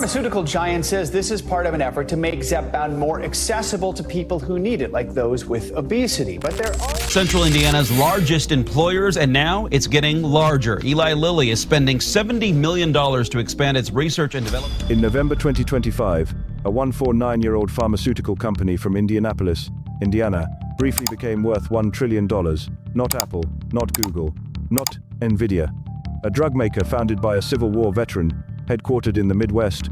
pharmaceutical giant says this is part of an effort to make Zepbound more accessible to people who need it, like those with obesity. But there are Central Indiana's largest employers, and now it's getting larger. Eli Lilly is spending $70 million to expand its research and development. In November 2025, a 149-year-old pharmaceutical company from Indianapolis, Indiana, briefly became worth $1 trillion. Not Apple, not Google, not Nvidia. A drug maker founded by a Civil War veteran, headquartered in the Midwest,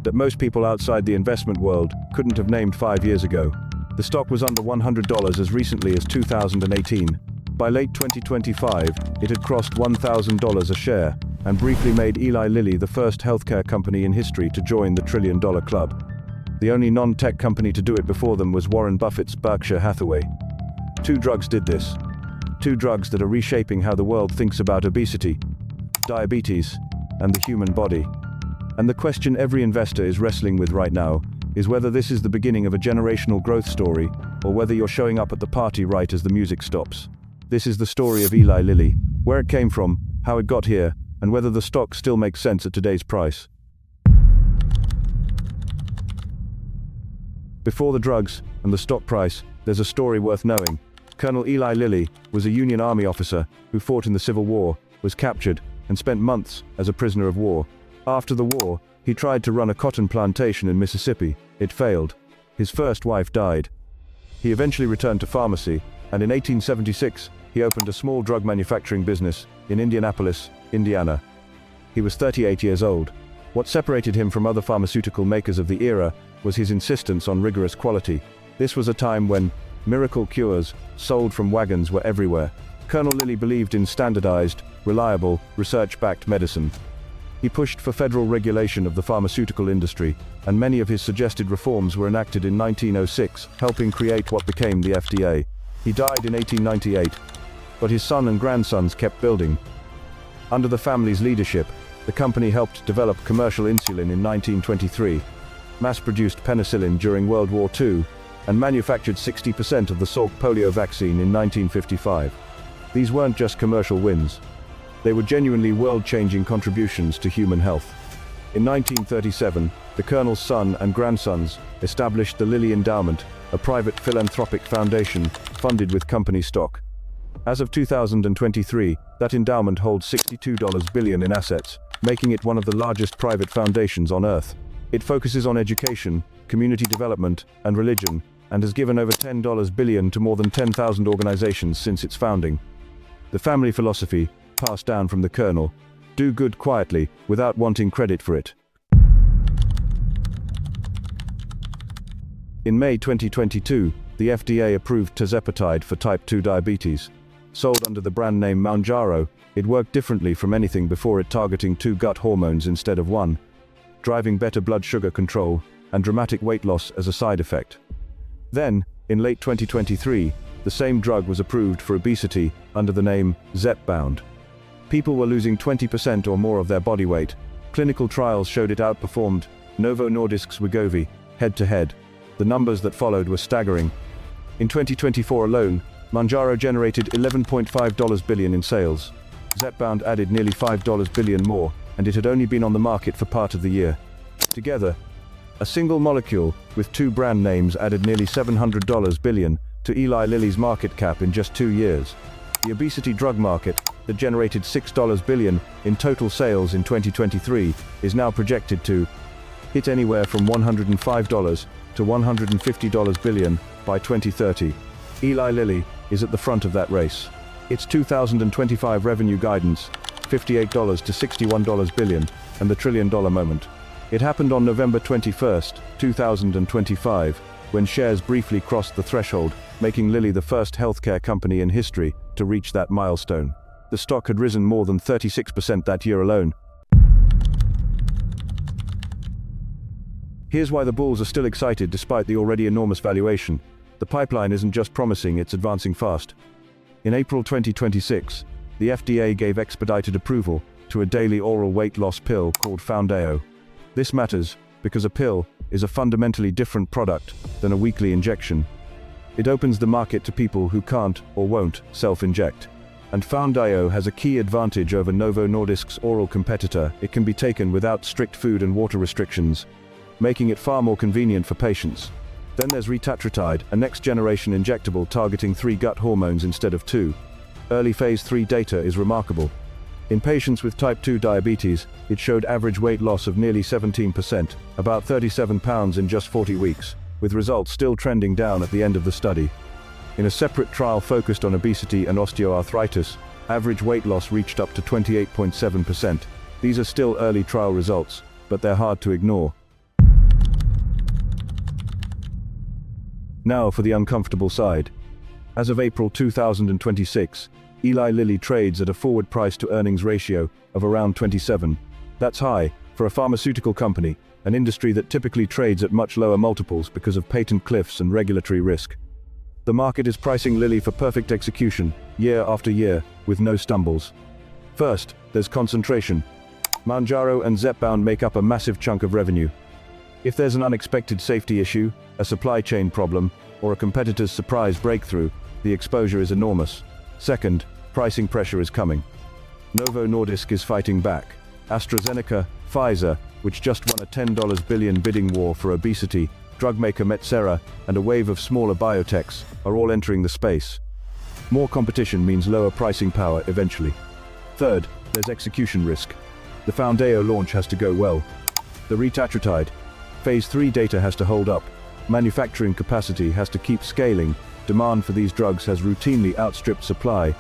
that most people outside the investment world couldn't have named 5 years ago. The stock was under $100 as recently as 2018. By late 2025, it had crossed $1,000 a share and briefly made Eli Lilly the first healthcare company in history to join the trillion-dollar club. The only non-tech company to do it before them was Warren Buffett's Berkshire Hathaway. 2 drugs did this. 2 drugs that are reshaping how the world thinks about obesity, diabetes, and the human body. And the question every investor is wrestling with right now is whether this is the beginning of a generational growth story or whether you're showing up at the party right as the music stops. This is the story of Eli Lilly, where it came from, how it got here, and whether the stock still makes sense at today's price. Before the drugs and the stock price, there's a story worth knowing. Colonel Eli Lilly was a Union Army officer who fought in the Civil War, was captured, and spent months as a prisoner of war. After the war, he tried to run a cotton plantation in Mississippi. It failed. His first wife died. He eventually returned to pharmacy, and in 1876, he opened a small drug manufacturing business in Indianapolis, Indiana. He was 38 years old. What separated him from other pharmaceutical makers of the era was his insistence on rigorous quality. This was a time when miracle cures sold from wagons were everywhere. Colonel Lilly believed in standardized, reliable, research-backed medicine. He pushed for federal regulation of the pharmaceutical industry, and many of his suggested reforms were enacted in 1906, helping create what became the FDA. He died in 1898, but his son and grandsons kept building. Under the family's leadership, the company helped develop commercial insulin in 1923, mass-produced penicillin during World War II, and manufactured 60% of the Salk polio vaccine in 1955. These weren't just commercial wins. They were genuinely world-changing contributions to human health. In 1937, the Colonel's son and grandsons established the Lilly Endowment, a private philanthropic foundation funded with company stock. As of 2023, that endowment holds $62 billion in assets, making it one of the largest private foundations on Earth. It focuses on education, community development, and religion, and has given over $10 billion to more than 10,000 organizations since its founding. The family philosophy, passed down from the Colonel: do good quietly, without wanting credit for it. In May 2022, the FDA approved tirzepatide for type 2 diabetes. Sold under the brand name Mounjaro, it worked differently from anything before it, targeting 2 gut hormones instead of 1, driving better blood sugar control and dramatic weight loss as a side effect. Then, in late 2023, the same drug was approved for obesity under the name Zepbound. People were losing 20% or more of their body weight. Clinical trials showed it outperformed Novo Nordisk's Wegovy head-to-head. The numbers that followed were staggering. In 2024 alone, Mounjaro generated $11.5 billion in sales. Zepbound added nearly $5 billion more, and it had only been on the market for part of the year. Together, a single molecule with 2 brand names added nearly $700 billion to Eli Lilly's market cap in just 2 years. The obesity drug market, that generated $6 billion in total sales in 2023, is now projected to hit anywhere from $105 to $150 billion by 2030. Eli Lilly is at the front of that race. Its 2025 revenue guidance, $58 to $61 billion, and the trillion-dollar moment. It happened on November 21, 2025, when shares briefly crossed the threshold, making Lilly the first healthcare company in history to reach that milestone. The stock had risen more than 36% that year alone. Here's why the bulls are still excited despite the already enormous valuation. The pipeline isn't just promising, it's advancing fast. In April 2026, the FDA gave expedited approval to a daily oral weight loss pill called Foundayo. This matters because a pill is a fundamentally different product than a weekly injection. It opens the market to people who can't or won't self-inject. And Mounjaro has a key advantage over Novo Nordisk's oral competitor. It can be taken without strict food and water restrictions, making it far more convenient for patients. Then there's retatrutide, a next-generation injectable targeting 3 gut hormones instead of 2. Early phase 3 data is remarkable. In patients with type 2 diabetes, it showed average weight loss of nearly 17%, about 37 pounds in just 40 weeks, with results still trending down at the end of the study. In a separate trial focused on obesity and osteoarthritis, average weight loss reached up to 28.7%. These are still early trial results, but they're hard to ignore. Now for the uncomfortable side. As of April 2026, Eli Lilly trades at a forward price-to-earnings ratio of around 27. That's high for a pharmaceutical company, an industry that typically trades at much lower multiples because of patent cliffs and regulatory risk. The market is pricing Lilly for perfect execution, year after year, with no stumbles. First, there's concentration. Mounjaro and Zepbound make up a massive chunk of revenue. If there's an unexpected safety issue, a supply chain problem, or a competitor's surprise breakthrough, the exposure is enormous. Second, pricing pressure is coming. Novo Nordisk is fighting back. AstraZeneca, Pfizer, which just won a $10 billion bidding war for obesity, drug maker Metsera, and a wave of smaller biotechs, are all entering the space. More competition means lower pricing power eventually. Third, there's execution risk. The Mounjaro launch has to go well. The retatrutide phase 3 data has to hold up. Manufacturing capacity has to keep scaling. Demand for these drugs has routinely outstripped supply,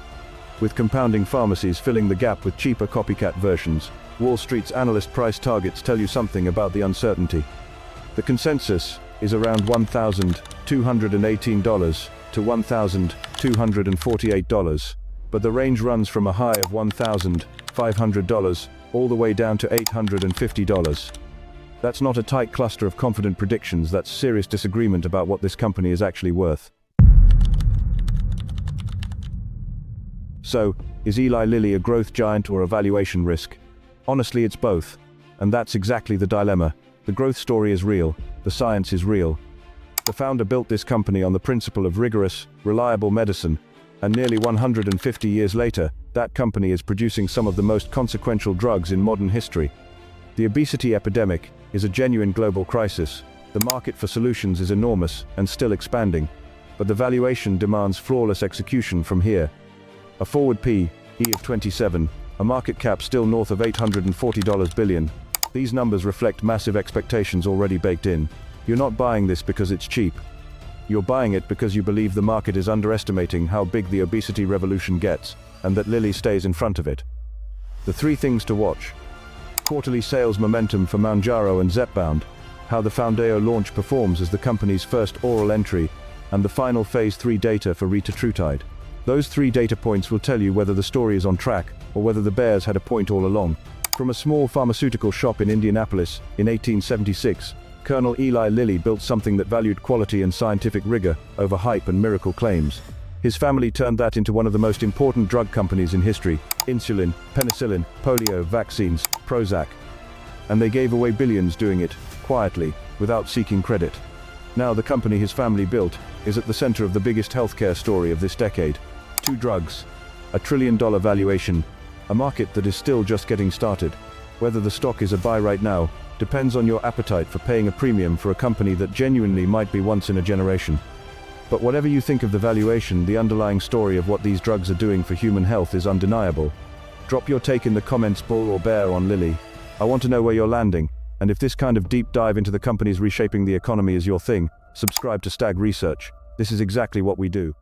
with compounding pharmacies filling the gap with cheaper copycat versions. Wall Street's analyst price targets tell you something about the uncertainty. The consensus is around $1,218 to $1,248, but the range runs from a high of $1,500 all the way down to $850. That's not a tight cluster of confident predictions, that's serious disagreement about what this company is actually worth. So, is Eli Lilly a growth giant or a valuation risk? Honestly, it's both. And that's exactly the dilemma. The growth story is real, the science is real. The founder built this company on the principle of rigorous, reliable medicine, and nearly 150 years later, that company is producing some of the most consequential drugs in modern history. The obesity epidemic is a genuine global crisis. The market for solutions is enormous and still expanding, but the valuation demands flawless execution from here. A forward P/E of 27, a market cap still north of $840 billion. These numbers reflect massive expectations already baked in. You're not buying this because it's cheap. You're buying it because you believe the market is underestimating how big the obesity revolution gets, and that Lilly stays in front of it. The 3 things to watch. Quarterly sales momentum for Mounjaro and Zepbound, how the Mounjaro launch performs as the company's first oral entry, and the final phase 3 data for retatrutide. Those 3 data points will tell you whether the story is on track, or whether the bears had a point all along. From a small pharmaceutical shop in Indianapolis in 1876, Colonel Eli Lilly built something that valued quality and scientific rigor over hype and miracle claims. His family turned that into one of the most important drug companies in history: insulin, penicillin, polio, vaccines, Prozac. And they gave away billions doing it, quietly, without seeking credit. Now the company his family built is at the center of the biggest healthcare story of this decade. 2 drugs, a $1 trillion valuation, a market that is still just getting started. Whether the stock is a buy right now depends on your appetite for paying a premium for a company that genuinely might be once in a generation. But whatever you think of the valuation, the underlying story of what these drugs are doing for human health is undeniable. Drop your take in the comments, bull or bear on Lilly. I want to know where you're landing, and if this kind of deep dive into the companies reshaping the economy is your thing, subscribe to Stag Research. This is exactly what we do.